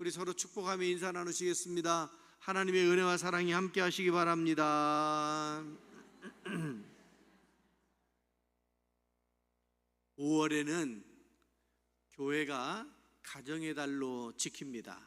우리 서로 축복하며 인사 나누시겠습니다. 하나님의 은혜와 사랑이 함께 하시기 바랍니다. 5월에는 교회가 가정의 달로 지킵니다.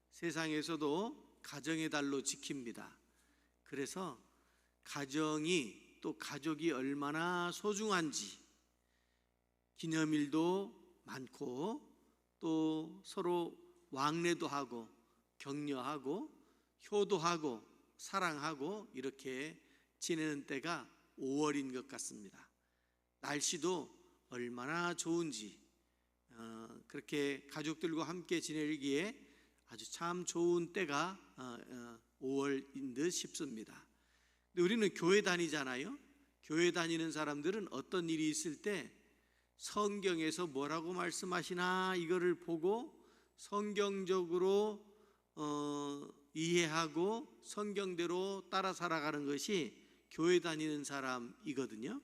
세상에서도 가정의 달로 지킵니다. 그래서 가정이 또 가족이 얼마나 소중한지 기념일도 많고 또 서로 왕래도 하고 격려하고 효도하고 사랑하고 이렇게 지내는 때가 5월인 것 같습니다. 날씨도 얼마나 좋은지 그렇게 가족들과 함께 지내기에 아주 참 좋은 때가 5월인 듯 싶습니다. 근데 우리는 교회 다니잖아요. 교회 다니는 사람들은 어떤 일이 있을 때 성경에서 뭐라고 말씀하시나 이거를 보고 성경적으로 이해하고 성경대로 따라 살아가는 것이 교회 다니는 사람이거든요.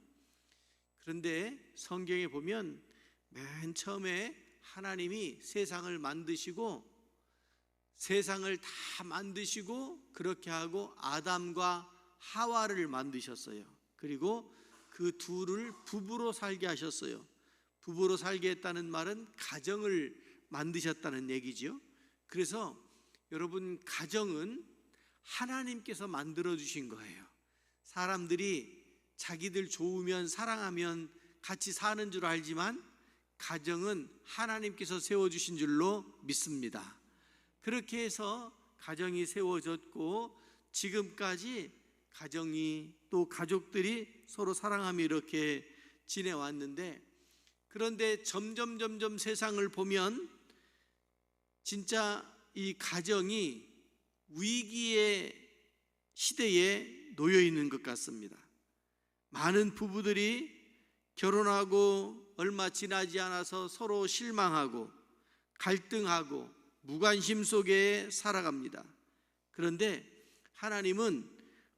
그런데 성경에 보면 맨 처음에 하나님이 세상을 만드시고 그렇게 하고 아담과 하와를 만드셨어요. 그리고 그 둘을 부부로 살게 하셨어요. 부부로 살게 했다는 말은 가정을 만드셨다는 얘기죠. 그래서 여러분, 가정은 하나님께서 만들어 주신 거예요. 사람들이 자기들 좋으면 사랑하면 같이 사는 줄 알지만 가정은 하나님께서 세워주신 줄로 믿습니다. 그렇게 해서 가정이 세워졌고 지금까지 가정이 또 가족들이 서로 사랑하며 이렇게 지내왔는데, 그런데 점점 세상을 보면 진짜 이 가정이 위기의 시대에 놓여 있는 것 같습니다. 많은 부부들이 결혼하고 얼마 지나지 않아서 서로 실망하고 갈등하고 무관심 속에 살아갑니다. 그런데 하나님은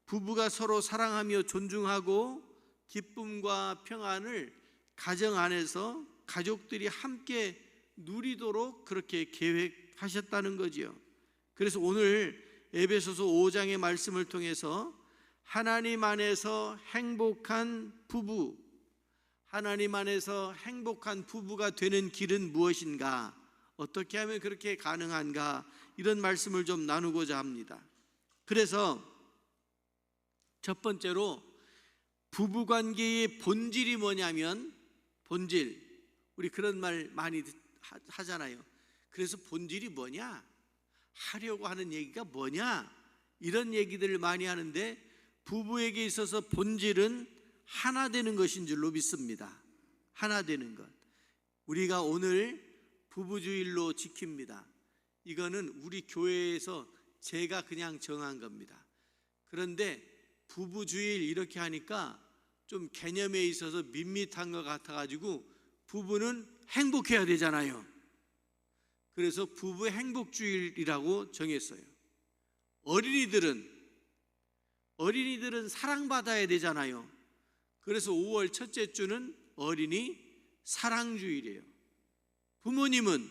부부가 서로 사랑하며 존중하고 기쁨과 평안을 가정 안에서 가족들이 함께 누리도록 그렇게 계획하셨다는 거지요. 그래서 오늘 에베소서 5장의 말씀을 통해서 하나님 안에서 행복한 부부, 하나님 안에서 행복한 부부가 되는 길은 무엇인가, 어떻게 하면 그렇게 가능한가, 이런 말씀을 좀 나누고자 합니다. 그래서 첫 번째로 부부관계의 본질이 뭐냐면, 본질, 우리 그런 말 많이 하잖아요. 그래서 본질이 뭐냐? 하려고 하는 얘기가 뭐냐? 이런 얘기들을 많이 하는데, 부부에게 있어서 본질은 하나 되는 것인 줄로 믿습니다. 하나 되는 것. 우리가 오늘 부부주일로 지킵니다. 이거는 우리 교회에서 제가 그냥 정한 겁니다. 그런데 부부주일 이렇게 하니까 좀 개념에 있어서 밋밋한 것 같아가지고, 부부는 행복해야 되잖아요. 그래서 부부 행복주일이라고 정했어요. 어린이들은 사랑받아야 되잖아요. 그래서 5월 첫째 주는 어린이 사랑주일이에요. 부모님은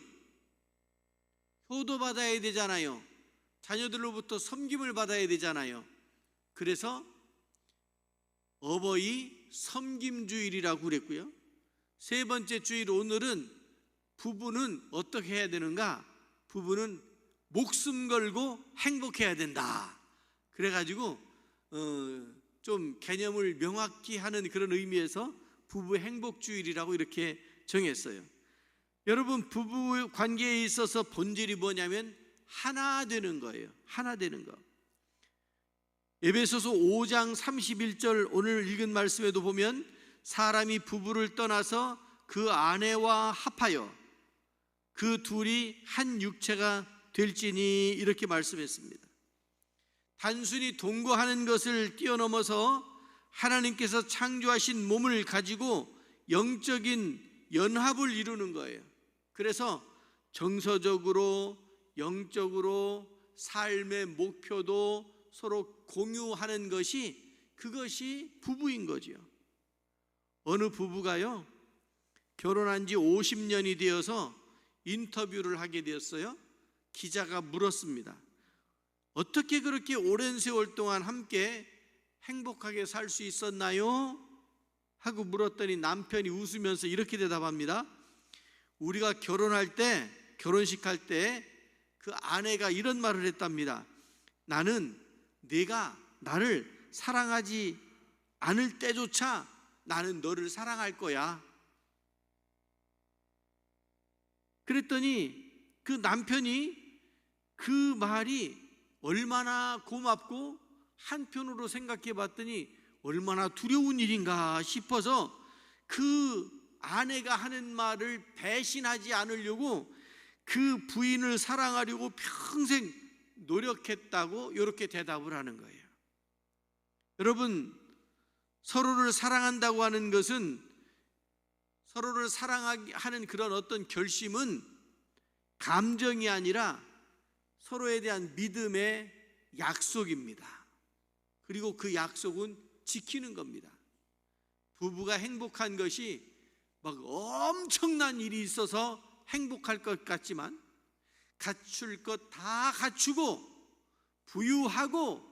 효도받아야 되잖아요. 자녀들로부터 섬김을 받아야 되잖아요. 그래서 어버이 섬김주일이라고 그랬고요. 세 번째 주일 오늘은 부부는 어떻게 해야 되는가? 부부는 목숨 걸고 행복해야 된다. 그래가지고 좀 개념을 명확히 하는 그런 의미에서 부부 행복주일이라고 이렇게 정했어요. 여러분, 부부 관계에 있어서 본질이 뭐냐면 하나 되는 거예요. 하나 되는 거. 에베소서 5장 31절 오늘 읽은 말씀에도 보면 사람이 부부를 떠나서 그 아내와 합하여 그 둘이 한 육체가 될지니 이렇게 말씀했습니다. 단순히 동거하는 것을 뛰어넘어서 하나님께서 창조하신 몸을 가지고 영적인 연합을 이루는 거예요. 그래서 정서적으로 영적으로 삶의 목표도 서로 공유하는 것이, 그것이 부부인 거지요. 어느 부부가요, 결혼한 지 50년이 되어서 인터뷰를 하게 되었어요. 기자가 물었습니다. 어떻게 그렇게 오랜 세월 동안 함께 행복하게 살 수 있었나요? 하고 물었더니 남편이 웃으면서 이렇게 대답합니다. 우리가 결혼할 때, 결혼식 할 때 그 아내가 이런 말을 했답니다. 나는 네가 나를 사랑하지 않을 때조차 나는 너를 사랑할 거야. 그랬더니 그 남편이 그 말이 얼마나 고맙고 한편으로 생각해 봤더니 얼마나 두려운 일인가 싶어서 그 아내가 하는 말을 배신하지 않으려고 그 부인을 사랑하려고 평생 노력했다고 이렇게 대답을 하는 거예요. 여러분, 서로를 사랑한다고 하는 것은, 서로를 사랑하는 그런 어떤 결심은 감정이 아니라 서로에 대한 믿음의 약속입니다. 그리고 그 약속은 지키는 겁니다. 부부가 행복한 것이 막 엄청난 일이 있어서 행복할 것 같지만, 갖출 것 다 갖추고 부유하고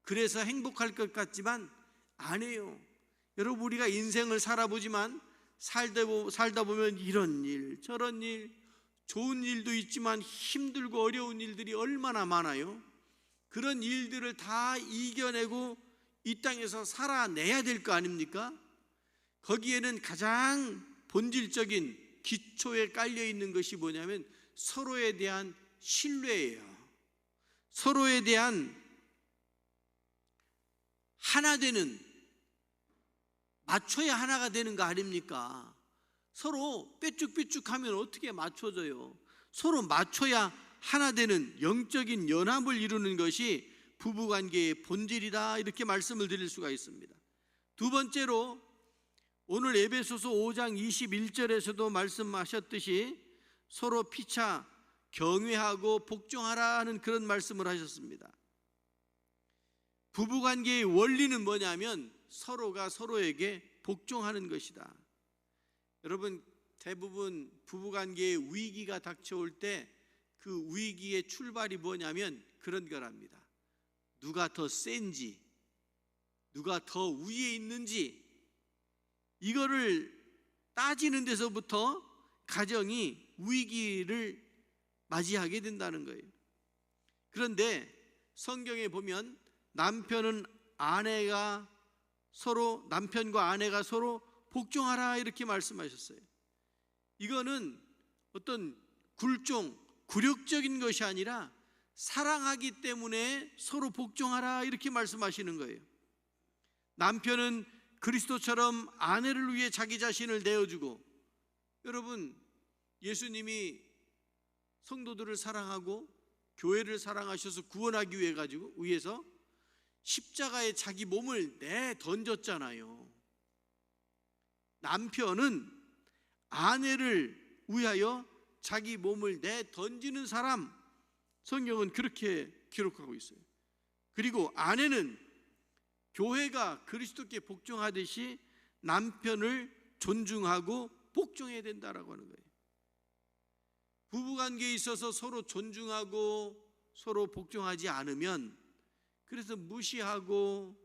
그래서 행복할 것 같지만 아니에요. 여러분, 우리가 인생을 살아보지만 살다 보면 이런 일 저런 일, 좋은 일도 있지만 힘들고 어려운 일들이 얼마나 많아요. 그런 일들을 다 이겨내고 이 땅에서 살아내야 될 거 아닙니까? 거기에는 가장 본질적인 기초에 깔려 있는 것이 뭐냐면 서로에 대한 신뢰예요. 서로에 대한 하나 되는, 맞춰야 하나가 되는 거 아닙니까? 서로 삐쭉삐쭉하면 어떻게 맞춰져요? 서로 맞춰야 하나 되는 영적인 연합을 이루는 것이 부부관계의 본질이다, 이렇게 말씀을 드릴 수가 있습니다. 두 번째로, 오늘 에베소서 5장 21절에서도 말씀하셨듯이 서로 피차 경외하고 복종하라 하는 그런 말씀을 하셨습니다. 부부관계의 원리는 뭐냐면 서로가 서로에게 복종하는 것이다. 여러분, 대부분 부부관계에 위기가 닥쳐올 때 그 위기의 출발이 뭐냐면 그런 거랍니다. 누가 더 센지, 누가 더 위에 있는지, 이거를 따지는 데서부터 가정이 위기를 맞이하게 된다는 거예요. 그런데 성경에 보면 남편과 아내가 서로 복종하라, 이렇게 말씀하셨어요. 이거는 어떤 굴욕적인 것이 아니라 사랑하기 때문에 서로 복종하라, 이렇게 말씀하시는 거예요. 남편은 그리스도처럼 아내를 위해 자기 자신을 내어주고, 여러분, 예수님이 성도들을 사랑하고 교회를 사랑하셔서 구원하기 위해서 십자가에 자기 몸을 내던졌잖아요. 남편은 아내를 위하여 자기 몸을 내던지는 사람, 성경은 그렇게 기록하고 있어요. 그리고 아내는 교회가 그리스도께 복종하듯이 남편을 존중하고 복종해야 된다라고 하는 거예요. 부부관계에 있어서 서로 존중하고 서로 복종하지 않으면, 그래서 무시하고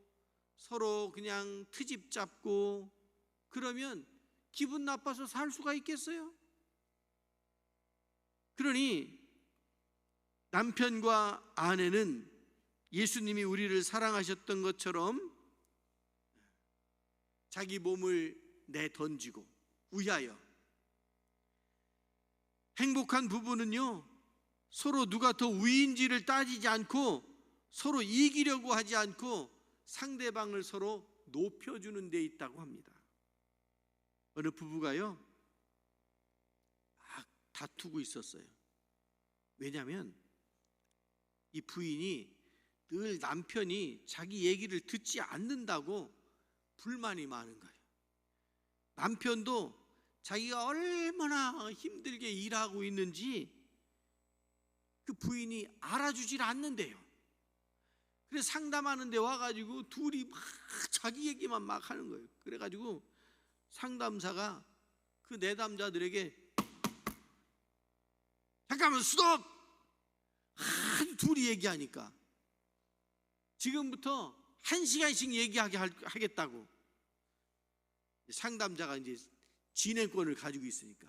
서로 그냥 트집 잡고 그러면 기분 나빠서 살 수가 있겠어요? 그러니 남편과 아내는 예수님이 우리를 사랑하셨던 것처럼 자기 몸을 내던지고 위하여, 행복한 부부는요, 서로 누가 더 위인지를 따지지 않고 서로 이기려고 하지 않고 상대방을 서로 높여주는 데 있다고 합니다. 어느 부부가요 막 다투고 있었어요. 왜냐하면 이 부인이 늘 남편이 자기 얘기를 듣지 않는다고 불만이 많은 거예요. 남편도 자기가 얼마나 힘들게 일하고 있는지 그 부인이 알아주질 않는데요. 그래서 상담하는 데 와가지고 둘이 막 자기 얘기만 막 하는 거예요. 그래가지고 상담사가 그 내담자들에게 잠깐만 스톱! 둘이 얘기하니까 지금부터 1시간씩 얘기하게 하겠다고. 상담자가 이제 진행권을 가지고 있으니까.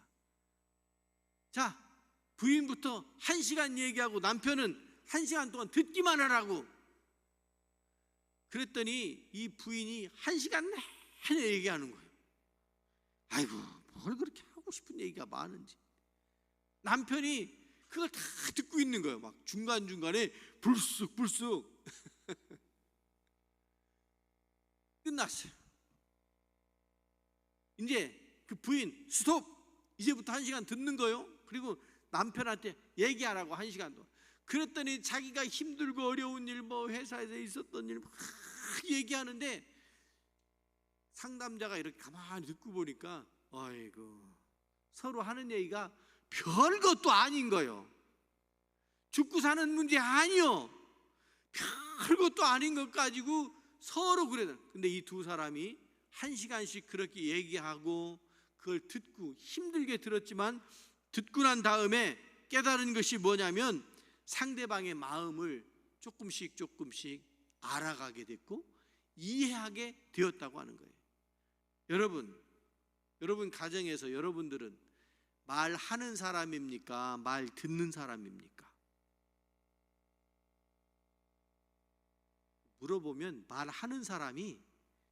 자, 부인부터 1시간 얘기하고 남편은 1시간 동안 듣기만 하라고. 그랬더니 이 부인이 1시간 내내 얘기하는 거예요. 아이고, 뭘 그렇게 하고 싶은 얘기가 많은지. 남편이 그걸 다 듣고 있는 거예요. 막 중간중간에 불쑥 끝났어요. 이제 그 부인 스톱, 이제부터 1시간 듣는 거요. 그리고 남편한테 얘기하라고 1시간 동안. 그랬더니 자기가 힘들고 어려운 일, 뭐 회사에서 있었던 일 막 얘기하는데 상담자가 이렇게 가만히 듣고 보니까 아이고, 서로 하는 얘기가 별것도 아닌 거예요. 죽고 사는 문제 아니요. 별것도 아닌 것 가지고 서로 그래요. 근데 이 두 사람이 1시간씩 그렇게 얘기하고 그걸 듣고 힘들게 들었지만 듣고 난 다음에 깨달은 것이 뭐냐면 상대방의 마음을 조금씩 알아가게 됐고 이해하게 되었다고 하는 거예요. 여러분 가정에서 여러분들은 말하는 사람입니까? 말 듣는 사람입니까? 물어보면 말하는 사람이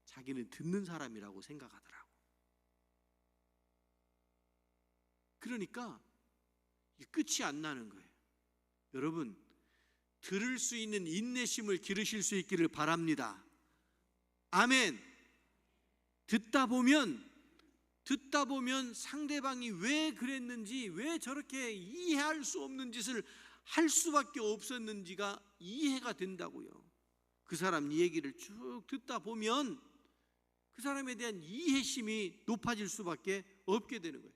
자기는 듣는 사람이라고 생각하더라고. 그러니까 끝이 안 나는 거예요. 여러분, 들을 수 있는 인내심을 기르실 수 있기를 바랍니다. 아멘. 듣다 보면 상대방이 왜 그랬는지, 왜 저렇게 이해할 수 없는 짓을 할 수밖에 없었는지가 이해가 된다고요. 그 사람 얘기를 쭉 듣다 보면 그 사람에 대한 이해심이 높아질 수밖에 없게 되는 거예요.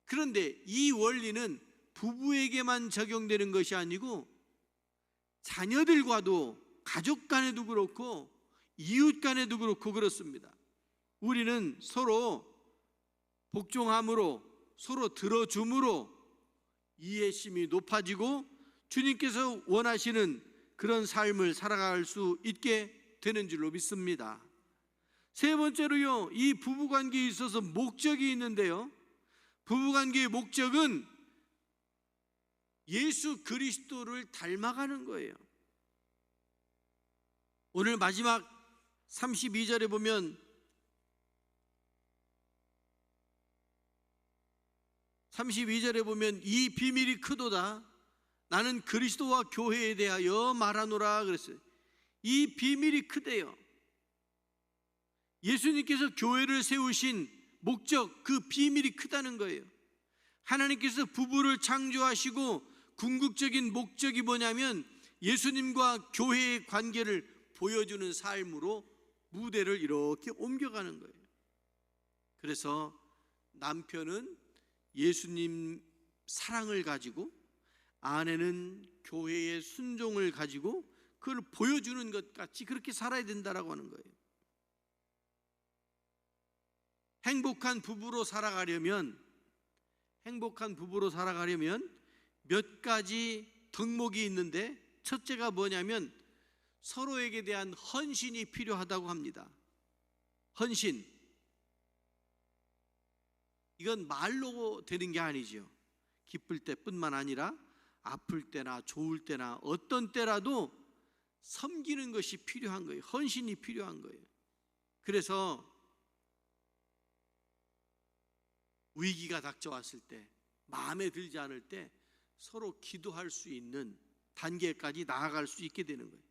그런데 이 원리는 부부에게만 적용되는 것이 아니고 자녀들과도, 가족 간에도 그렇고 이웃 간에도 그렇고 그렇습니다. 우리는 서로 복종함으로, 서로 들어줌으로 이해심이 높아지고 주님께서 원하시는 그런 삶을 살아갈 수 있게 되는 줄로 믿습니다. 세 번째로요, 이 부부관계에 있어서 목적이 있는데요, 부부관계의 목적은 예수 그리스도를 닮아가는 거예요. 오늘 마지막 32절에 보면 32절에 보면 이 비밀이 크도다. 나는 그리스도와 교회에 대하여 말하노라 그랬어요. 이 비밀이 크대요. 예수님께서 교회를 세우신 목적, 그 비밀이 크다는 거예요. 하나님께서 부부를 창조하시고 궁극적인 목적이 뭐냐면 예수님과 교회의 관계를 보여주는 삶으로 무대를 이렇게 옮겨가는 거예요. 그래서 남편은 예수님 사랑을 가지고, 아내는 교회의 순종을 가지고 그걸 보여주는 것 같이 그렇게 살아야 된다라고 하는 거예요. 행복한 부부로 살아가려면 몇 가지 덕목이 있는데, 첫째가 뭐냐면 서로에게 대한 헌신이 필요하다고 합니다. 헌신. 이건 말로 되는 게 아니죠. 기쁠 때뿐만 아니라 아플 때나 좋을 때나 어떤 때라도 섬기는 것이 필요한 거예요. 헌신이 필요한 거예요. 그래서 위기가 닥쳐왔을 때, 마음에 들지 않을 때 서로 기도할 수 있는 단계까지 나아갈 수 있게 되는 거예요.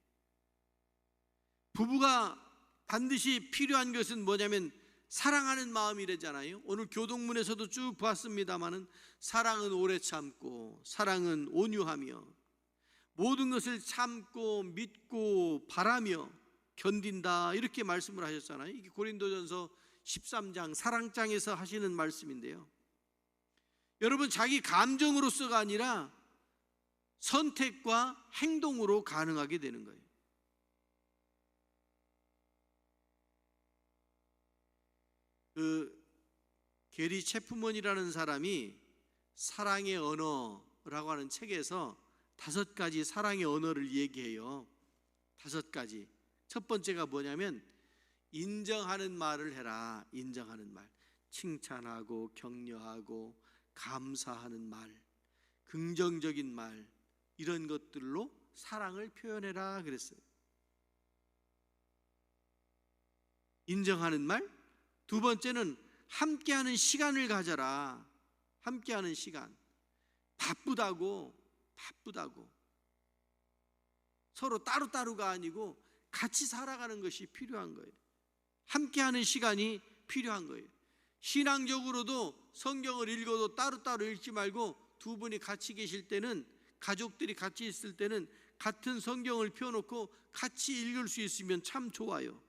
부부가 반드시 필요한 것은 뭐냐면 사랑하는 마음이래잖아요. 오늘 교동문에서도 쭉 봤습니다마는 사랑은 오래 참고, 사랑은 온유하며, 모든 것을 참고 믿고 바라며 견딘다, 이렇게 말씀을 하셨잖아요. 이게 고린도전서 13장 사랑장에서 하시는 말씀인데요, 여러분, 자기 감정으로서가 아니라 선택과 행동으로 가능하게 되는 거예요. 게리 체프먼이라는 사람이 사랑의 언어라고 하는 책에서 5가지 사랑의 언어를 얘기해요. 5가지. 첫 번째가 뭐냐면 인정하는 말을 해라. 인정하는 말. 칭찬하고 격려하고 감사하는 말, 긍정적인 말, 이런 것들로 사랑을 표현해라 그랬어요. 인정하는 말. 두 번째는 함께하는 시간을 가져라. 함께하는 시간. 바쁘다고 서로 따로따로가 아니고 같이 살아가는 것이 필요한 거예요. 함께하는 시간이 필요한 거예요. 신앙적으로도 성경을 읽어도 따로따로 읽지 말고 두 분이 같이 계실 때는, 가족들이 같이 있을 때는 같은 성경을 펴놓고 같이 읽을 수 있으면 참 좋아요.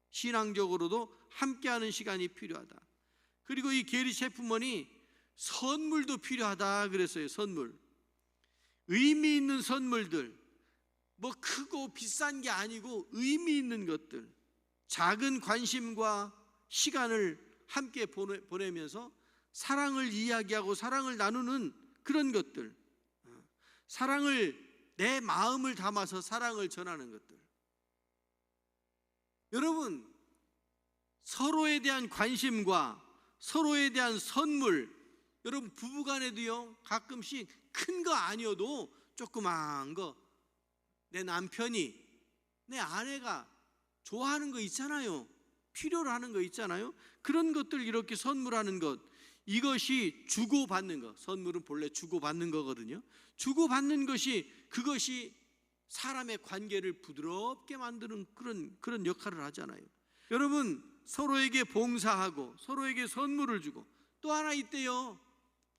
신앙적으로도 함께하는 시간이 필요하다. 그리고 이 게리 셰프먼이 선물도 필요하다 그랬어요. 선물. 의미 있는 선물들, 뭐 크고 비싼 게 아니고 의미 있는 것들, 작은 관심과 시간을 함께 보내면서 사랑을 이야기하고 사랑을 나누는 그런 것들, 사랑을, 내 마음을 담아서 사랑을 전하는 것들. 여러분, 서로에 대한 관심과 서로에 대한 선물, 여러분 부부간에도요, 가끔씩 큰 거 아니어도 조그만 거, 내 남편이, 내 아내가 좋아하는 거 있잖아요. 필요로 하는 거 있잖아요. 그런 것들 이렇게 선물하는 것, 이것이 주고받는 것. 선물은 본래 주고받는 거거든요. 주고받는 것이, 그것이 사람의 관계를 부드럽게 만드는 그런 역할을 하잖아요. 여러분, 서로에게 봉사하고 서로에게 선물을 주고, 또 하나 있대요.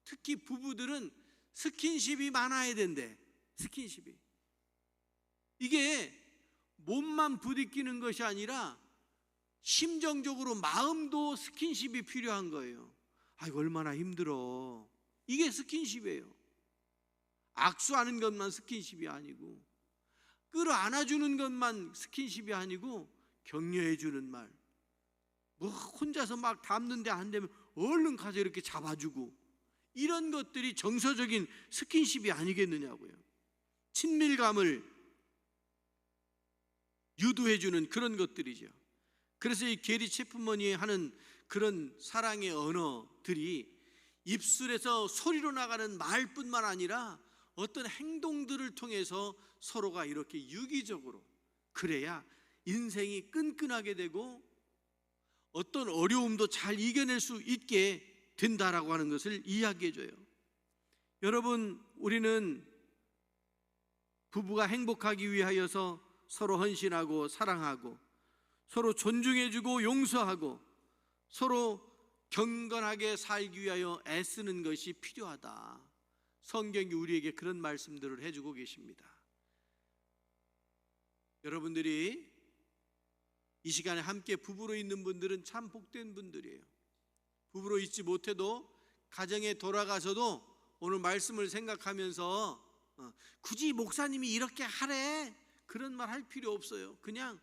특히 부부들은 스킨십이 많아야 된대. 스킨십이. 이게 몸만 부딪히는 것이 아니라 심정적으로 마음도 스킨십이 필요한 거예요. 아이고 얼마나 힘들어. 이게 스킨십이에요. 악수하는 것만 스킨십이 아니고, 끌어안아주는 것만 스킨십이 아니고, 격려해주는 말, 뭐 혼자서 막 담는데 안 되면 얼른 가서 이렇게 잡아주고, 이런 것들이 정서적인 스킨십이 아니겠느냐고요. 친밀감을 유도해주는 그런 것들이죠. 그래서 이 게리 체프먼이 하는 그런 사랑의 언어들이 입술에서 소리로 나가는 말뿐만 아니라 어떤 행동들을 통해서 서로가 이렇게 유기적으로, 그래야 인생이 끈끈하게 되고 어떤 어려움도 잘 이겨낼 수 있게 된다라고 하는 것을 이야기해줘요. 여러분, 우리는 부부가 행복하기 위하여서 서로 헌신하고 사랑하고 서로 존중해주고 용서하고 서로 경건하게 살기 위하여 애쓰는 것이 필요하다. 성경이 우리에게 그런 말씀들을 해주고 계십니다. 여러분들이 이 시간에 함께 부부로 있는 분들은 참 복된 분들이에요. 부부로 있지 못해도 가정에 돌아가서도 오늘 말씀을 생각하면서 굳이 목사님이 이렇게 하래, 그런 말 할 필요 없어요. 그냥,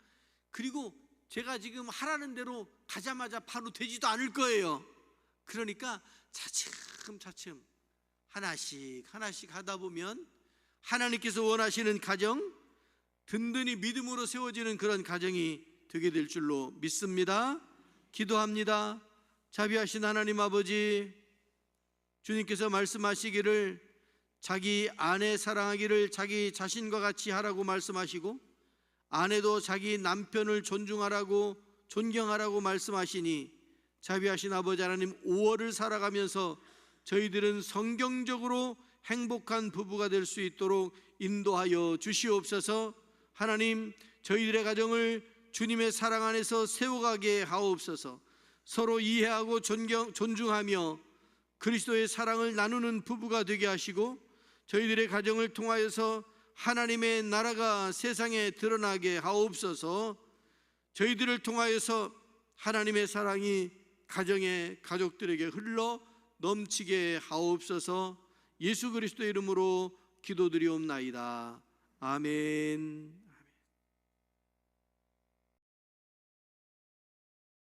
그리고 제가 지금 하라는 대로 가자마자 바로 되지도 않을 거예요. 그러니까 차츰차츰 하나씩 하다 보면 하나님께서 원하시는 가정, 든든히 믿음으로 세워지는 그런 가정이 되게 될 줄로 믿습니다. 기도합니다. 자비하신 하나님 아버지, 주님께서 말씀하시기를 자기 아내 사랑하기를 자기 자신과 같이 하라고 말씀하시고, 아내도 자기 남편을 존중하라고, 존경하라고 말씀하시니, 자비하신 아버지 하나님, 5월을 살아가면서 저희들은 성경적으로 행복한 부부가 될 수 있도록 인도하여 주시옵소서. 하나님, 저희들의 가정을 주님의 사랑 안에서 세워가게 하옵소서. 서로 이해하고 존중하며 그리스도의 사랑을 나누는 부부가 되게 하시고, 저희들의 가정을 통하여서 하나님의 나라가 세상에 드러나게 하옵소서. 저희들을 통하여서 하나님의 사랑이 가정에, 가족들에게 흘러 넘치게 하옵소서. 예수 그리스도의 이름으로 기도드리옵나이다. 아멘.